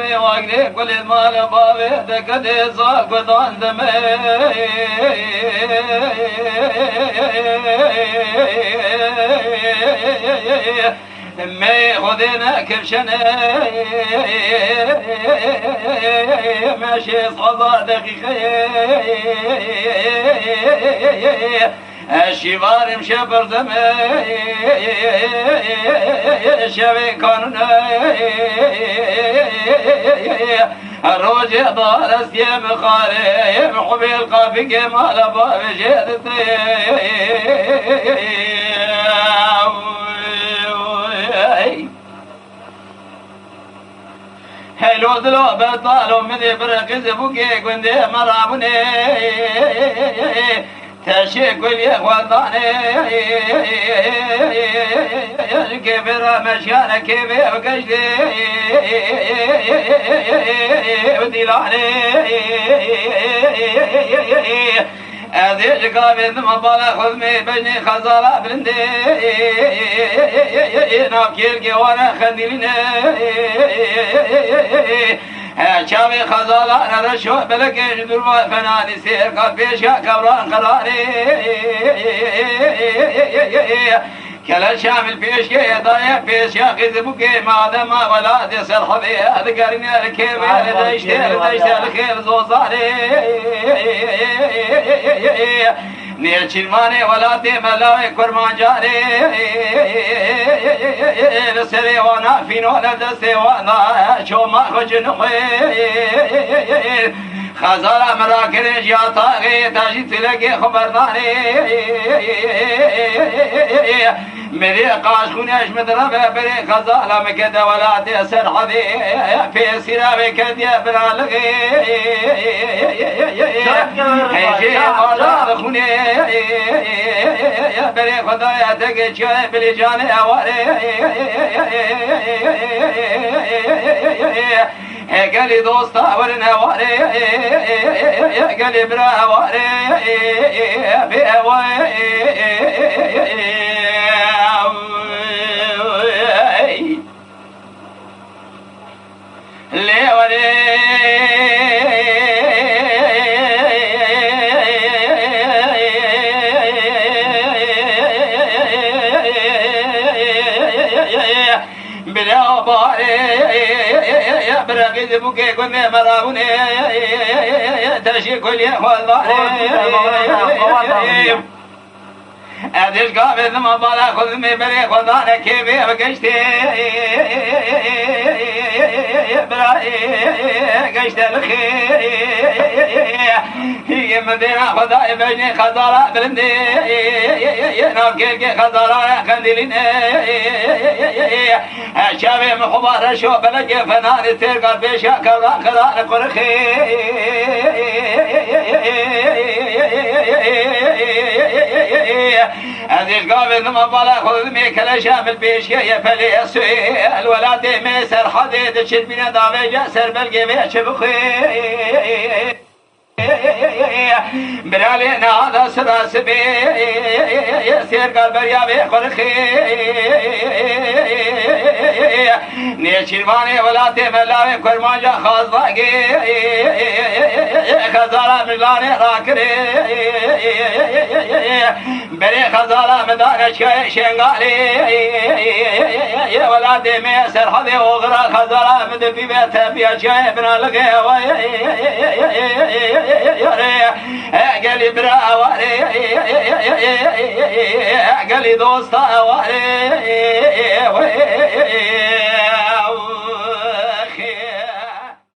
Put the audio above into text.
شوي واقري كل مال بابي دكتي صاق ودان دمي مي خذينا كبشنا ماشي صدى دقيقة الشبار مشبر دمي شبي كوننا الروج دار استيم خاري محبي القافي مال باب جدتي هلو دلو بطالو مدي برقز بوكي كندي مرابني تشكل يا اخواني كيف رمشانا كيف وكشدي ودلاني أذيك قابل مبالغ خذمي بجني خزالة بلندي ناكير وانا خندلنا شابي خزالة نرشو بلكي جدور فناني سير قد بيشا كبران قراري كلا شامل بيشكي ضايع بيشا خذبوكي مادم ولادي سرحبي أذكرني الكيف لديشتي الخير زوزاري نيرشلماني ولادي ملاوي كرمان جاري نسري وانا فينو ندسي وانا شو ما خجنخي خزارة مراكري جاطاغي تاجي تلقي خبرداني مري قاشخوني اشمد ربي بري خزالة مكدا ولادي سرحبي في سيرابي كدي برالغي هيجي ولا خوني بري خدايا تقي شوي بلي جاني اواري قالي دوستا ورنا واري قالي برا واري في اواري لي وري بلا باري برقيد بوكي كنا مرابوني تشي كل يوم والله أديش قابل ما بالا خذ مي بري خذانا كيفي بقشتي براي قشت الخير هي مدينة خذاي بجني خزارة بلندي نام كيلكي خزارة خندلين شابي محبار شو بلقي فنان تلقى بيشا كوران خزارة قرخي أديش قابل ما بالا خذ مي كلا شامل بيشي يا فلي السوي الولاد ميسر حديد تشد بنا دابي جاسر بلقي بيش بخي برالينا هذا سراسبي سير قلب يا بخرخي نيشيرماني ولاتي ملاوي كرمانجا خاص باقي خزارة ملاني راكري بري خزارة مدانش شنغالي ولاتي ميسر حدي وغرا خزارة مدفي بيته بيا شاي بنا لقي قالي برا واري قالي دوستا واري